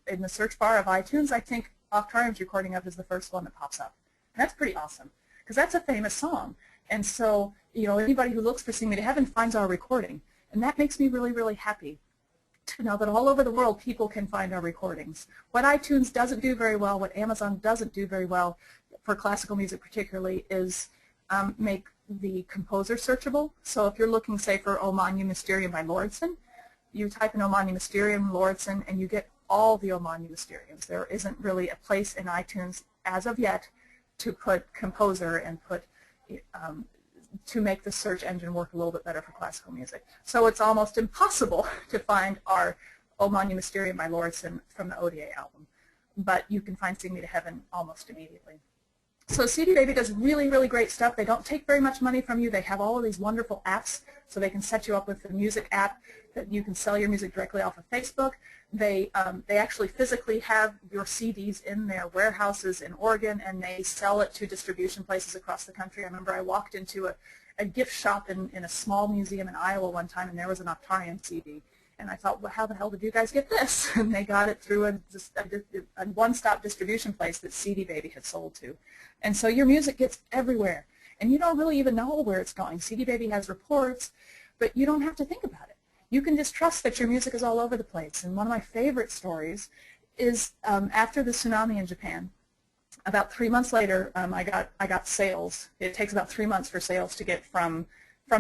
in the search bar of iTunes, I think Octarium's recording of is the first one that pops up. And that's pretty awesome, because that's a famous song. And so, anybody who looks for Sing Me to Heaven finds our recording. And that makes me really, really happy to know that all over the world people can find our recordings. What iTunes doesn't do very well, what Amazon doesn't do very well, for classical music particularly, is make the composer searchable. So if you're looking, say, for O Magnum Mysterium by Lauridsen, you type in O Magnum Mysterium, Lauridsen, and you get all the O Magnum Mysteriums. There isn't really a place in iTunes as of yet to put composer and put to make the search engine work a little bit better for classical music. So it's almost impossible to find our O Magnum Mysterium by Lauridsen from the ODA album. But you can find Sing Me to Heaven almost immediately. So CD Baby does really, really great stuff. They don't take very much money from you. They have all of these wonderful apps, so they can set you up with the music app that you can sell your music directly off of Facebook. They actually physically have your CDs in their warehouses in Oregon, and they sell it to distribution places across the country. I remember I walked into a gift shop in a small museum in Iowa one time, and there was an Octarium CD. And I thought, well, how the hell did you guys get this? And they got it through a one-stop distribution place that CD Baby had sold to. And so your music gets everywhere. And you don't really even know where it's going. CD Baby has reports, but you don't have to think about it. You can just trust that your music is all over the place. And one of my favorite stories is after the tsunami in Japan. About 3 months later, I got sales. It takes about 3 months for sales to get from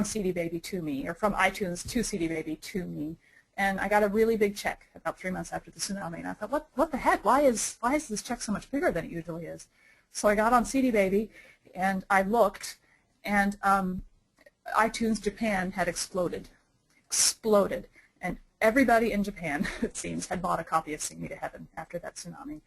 CD Baby to me, or from iTunes to CD Baby to me. And I got a really big check about 3 months after the tsunami, and I thought, what the heck? Why is this check so much bigger than it usually is? So I got on CD Baby, and I looked, and iTunes Japan had exploded, and everybody in Japan, it seems, had bought a copy of Sing Me to Heaven after that tsunami.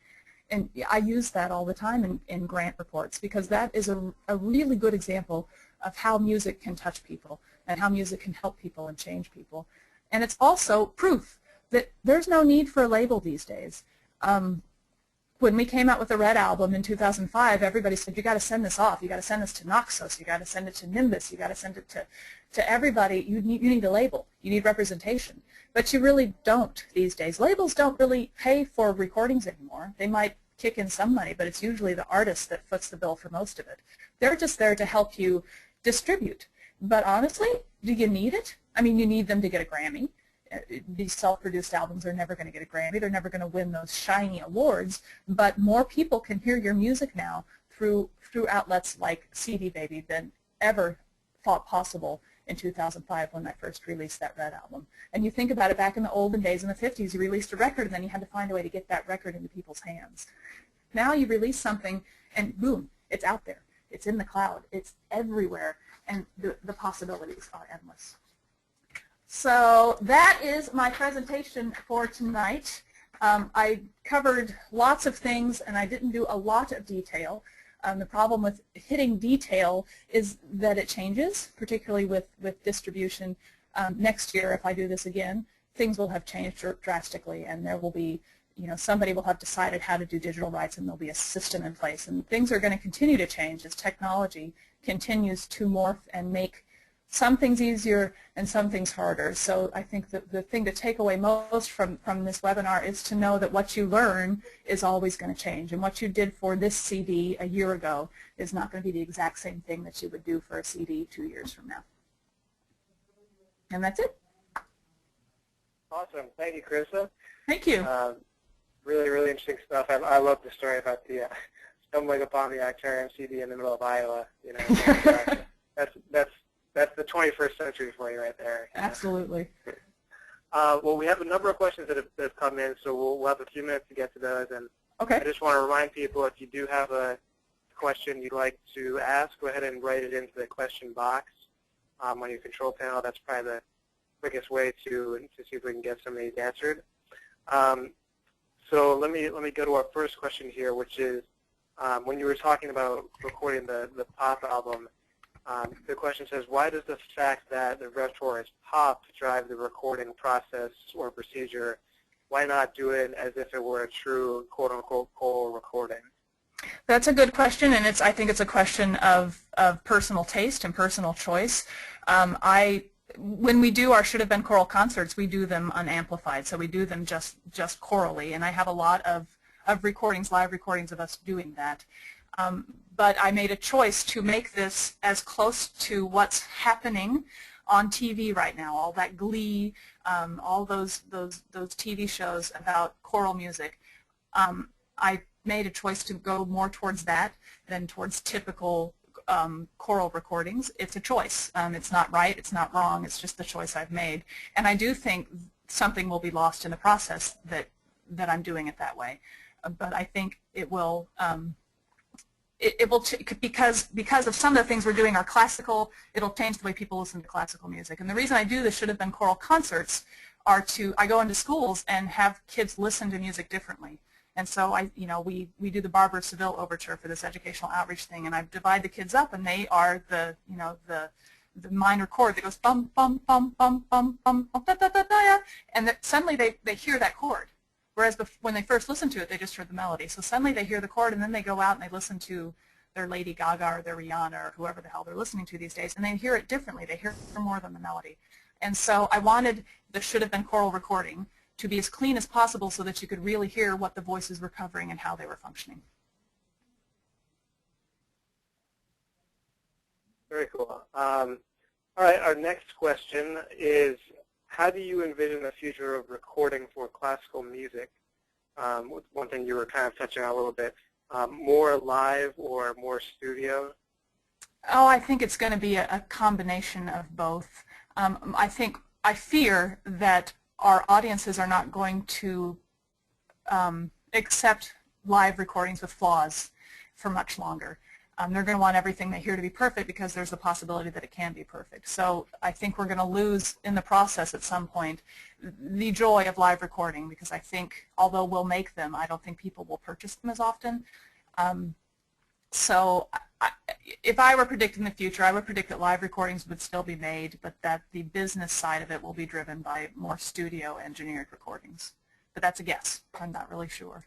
And I use that all the time in grant reports, because that is a really good example of how music can touch people and how music can help people and change people. And it's also proof that there's no need for a label these days. When we came out with the Red album in 2005, everybody said, you got to send this off. You got to send this to Naxos. You got to send it to Nimbus. You got to send it to everybody. You need a label. You need representation. But you really don't these days. Labels don't really pay for recordings anymore. They might kick in some money, but it's usually the artist that foots the bill for most of it. They're just there to help you distribute. But honestly, do you need it? I mean, you need them to get a Grammy. these self-produced albums are never going to get a Grammy. They're never going to win those shiny awards, but more people can hear your music now through outlets like CD Baby than ever thought possible in 2005 when I first released that Red album. And you think about it, back in the olden days in the 50s, you released a record and then you had to find a way to get that record into people's hands. Now you release something and boom, it's out there. It's in the cloud. It's everywhere, and the possibilities are endless. So that is my presentation for tonight. I covered lots of things and I didn't do a lot of detail. The problem with hitting detail is that it changes, particularly with distribution. Next year, if I do this again, things will have changed drastically, and there will be, somebody will have decided how to do digital rights, and there'll be a system in place. And things are going to continue to change as technology continues to morph and make some things easier and some things harder. So I think that the thing to take away most from this webinar is to know that what you learn is always going to change. And what you did for this CD a year ago is not going to be the exact same thing that you would do for a CD 2 years from now. And that's it. Awesome. Thank you, Krista. Thank you. Really, really interesting stuff. I love the story about the stumbling upon the Actarium CD in the middle of Iowa. That's the 21st century for you right there. Absolutely. Well, we have a number of questions that have come in, so we'll have a few minutes to get to those. And okay. I just want to remind people, if you do have a question you'd like to ask, go ahead and write it into the question box on your control panel. That's probably the quickest way to see if we can get some of these answered. So let me go to our first question here, which is when you were talking about recording the pop album. The question says, why does the fact that the repertoire is pop drive the recording process or procedure? Why not do it as if it were a true quote-unquote choral recording? That's a good question, and I think it's a question of personal taste and personal choice. When we do our Should Have Been choral concerts, we do them unamplified, so we do them just chorally, and I have a lot of recordings, live recordings of us doing that. But I made a choice to make this as close to what's happening on TV right now, all that Glee, all those TV shows about choral music. I made a choice to go more towards that than towards typical choral recordings. It's a choice. It's not right, it's not wrong, it's just the choice I've made. And I do think something will be lost in the process that I'm doing it that way. But I think it will, because of some of the things we're doing are classical, it'll change the way people listen to classical music. And the reason I do the Should Have Been choral concerts are I go into schools and have kids listen to music differently. And so we do the Barbara Seville Overture for this educational outreach thing, and I divide the kids up, and they are the minor chord that goes bum bum bum bum bum bum bum da da da da, and suddenly they hear that chord. Whereas when they first listened to it, they just heard the melody. So suddenly they hear the chord, and then they go out and they listen to their Lady Gaga or their Rihanna or whoever the hell they're listening to these days, and they hear it differently. They hear more than the melody. And so I wanted the Should Have Been choral recording to be as clean as possible so that you could really hear what the voices were covering and how they were functioning. Very cool. All right, our next question is, how do you envision the future of recording for classical music? One thing you were kind of touching on a little bit, more live or more studio? Oh, I think it's going to be a combination of both. I fear that our audiences are not going to accept live recordings with flaws for much longer. They're going to want everything they hear to be perfect because there's the possibility that it can be perfect. So I think we're going to lose in the process at some point the joy of live recording, because I think although we'll make them, I don't think people will purchase them as often. So if I were predicting the future, I would predict that live recordings would still be made, but that the business side of it will be driven by more studio engineered recordings. But that's a guess. I'm not really sure.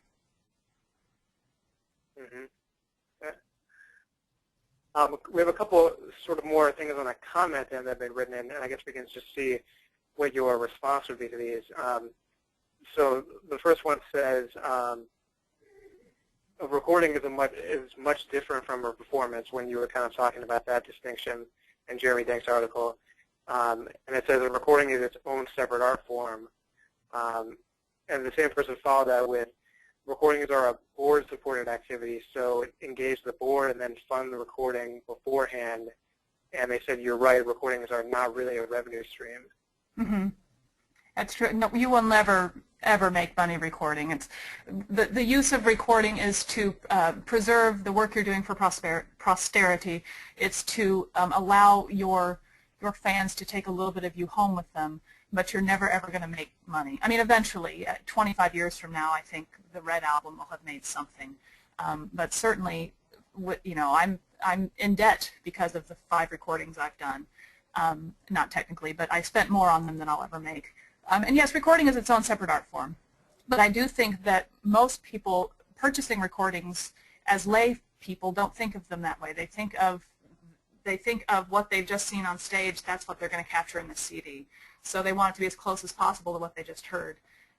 Mm-hmm. We have a couple sort of more things on a comment that have been written in, and I guess we can just see what your response would be to these. So the first one says, a recording is much different from a performance, when you were kind of talking about that distinction in Jeremy Dink's article. And it says a recording is its own separate art form. And the same person followed that with, recordings are a board-supported activity, so engage the board and then fund the recording beforehand. And they said, you're right, recordings are not really a revenue stream. Mm-hmm. That's true. No, you will never ever make money recording. It's the use of recording is to preserve the work you're doing for posterity. It's to allow your fans to take a little bit of you home with them, but you're never ever going to make money. I mean, eventually, 25 years from now, I think the Red Album will have made something. But certainly, you know, I'm in debt because of the 5 recordings I've done. Not technically, but I spent more on them than I'll ever make. And yes, recording is its own separate art form. But I do think that most people purchasing recordings as lay people don't think of them that way. They think of what they've just seen on stage. That's what they're going to capture in the CD. So they want it to be as close as possible to what they just heard.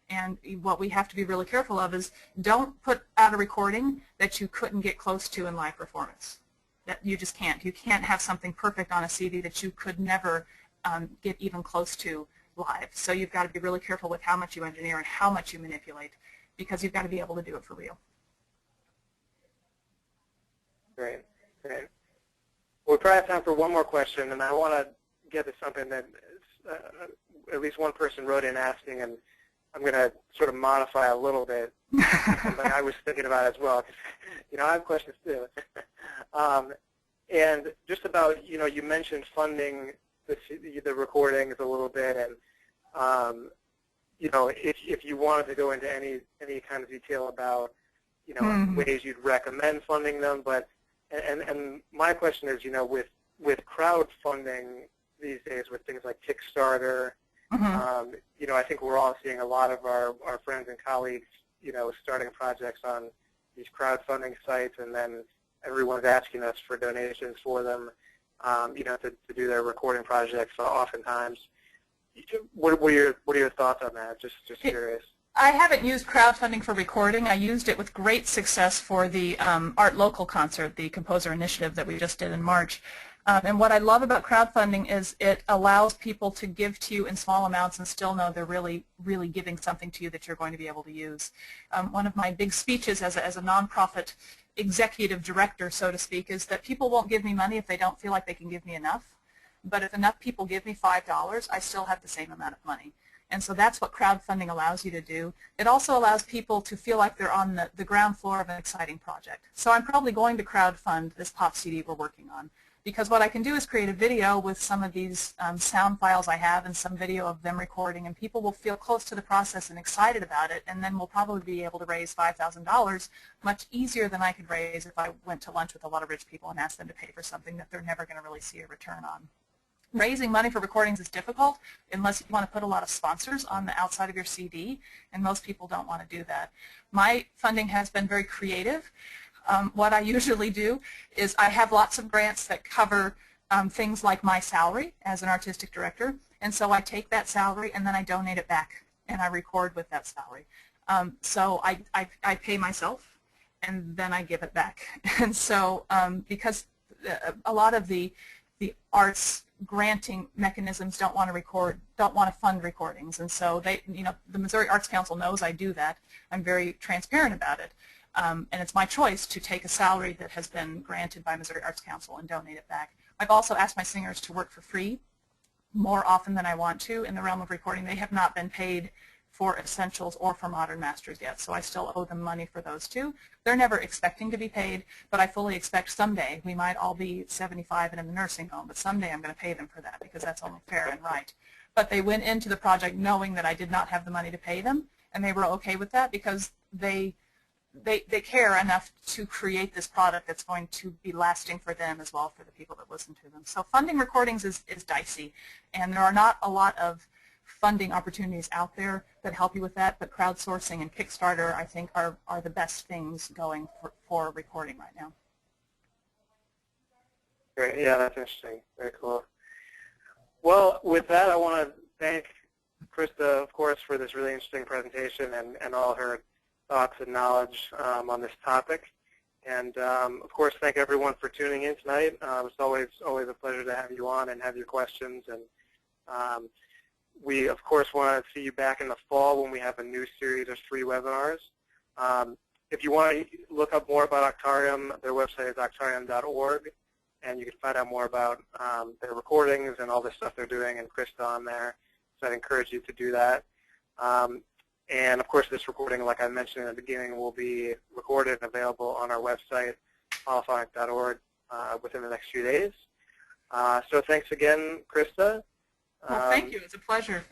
And what we have to be really careful of is don't put out a recording that you couldn't get close to in live performance. That you just can't. You can't have something perfect on a CD that you could never get even close to live. So you've got to be really careful with how much you engineer and how much you manipulate, because you've got to be able to do it for real. Great, great. Well, we probably have time for one more question, and I want to get to something that at least one person wrote in asking, and I'm going to sort of modify a little bit something I was thinking about as well, because, you know, I have questions too. And just about, you know, you mentioned funding the recordings a little bit, and you know, if you wanted to go into any kind of detail about, you know, ways you'd recommend funding them, but and my question is, you know, with crowdfunding these days, with things like Kickstarter, you know, I think we're all seeing a lot of our friends and colleagues, you know, starting projects on these crowdfunding sites, and then everyone's asking us for donations for them. You know, to do their recording projects oftentimes. What are your thoughts on that? Just curious. I haven't used crowdfunding for recording. I used it with great success for the Art Local concert, the composer initiative that we just did in March. And what I love about crowdfunding is it allows people to give to you in small amounts and still know they're really, really giving something to you that you're going to be able to use. One of my big speeches as a nonprofit executive director, so to speak, is that people won't give me money if they don't feel like they can give me enough. But if enough people give me $5, I still have the same amount of money. And so that's what crowdfunding allows you to do. It also allows people to feel like they're on the ground floor of an exciting project. So I'm probably going to crowdfund this pop CD we're working on, because what I can do is create a video with some of these sound files I have and some video of them recording, and people will feel close to the process and excited about it, and then we'll probably be able to raise $5,000 much easier than I could raise if I went to lunch with a lot of rich people and asked them to pay for something that they're never going to really see a return on. Raising money for recordings is difficult unless you want to put a lot of sponsors on the outside of your CD, and most people don't want to do that. My funding has been very creative. What I usually do is I have lots of grants that cover things like my salary as an artistic director, and so I take that salary and then I donate it back and I record with that salary. So I pay myself and then I give it back. And so because a lot of the arts granting mechanisms don't want to fund recordings, and so they, you know, the Missouri Arts Council knows I do that. I'm very transparent about it. And it's my choice to take a salary that has been granted by Missouri Arts Council and donate it back. I've also asked my singers to work for free more often than I want to in the realm of recording. They have not been paid for essentials or for modern masters yet, so I still owe them money for those two. They're never expecting to be paid, but I fully expect someday. We might all be 75 and in the nursing home, but someday I'm going to pay them for that because that's only fair and right. But they went into the project knowing that I did not have the money to pay them, and they were okay with that because they care enough to create this product that's going to be lasting for them as well for the people that listen to them. So funding recordings is dicey, and there are not a lot of funding opportunities out there that help you with that, but crowdsourcing and Kickstarter, I think, are the best things going for recording right now. Great. Yeah, that's interesting. Very cool. Well, with that, I want to thank Krista, of course, for this really interesting presentation and all her thoughts and knowledge on this topic. And, of course, thank everyone for tuning in tonight. It's always a pleasure to have you on and have your questions. And We, of course, want to see you back in the fall when we have a new series of 3 webinars. If you want to look up more about Octarium, their website is octarium.org, and you can find out more about their recordings and all the stuff they're doing and Krista on there. So I'd encourage you to do that. And, of course, this recording, like I mentioned in the beginning, will be recorded and available on our website, polyphonic.org, within the next few days. So thanks again, Krista. Well, thank you. It's a pleasure.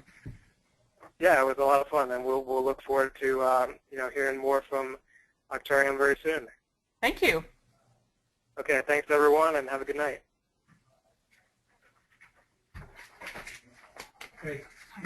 Yeah, it was a lot of fun, and we'll look forward to hearing more from Octarium very soon. Thank you. Okay, thanks everyone, and have a good night. Great.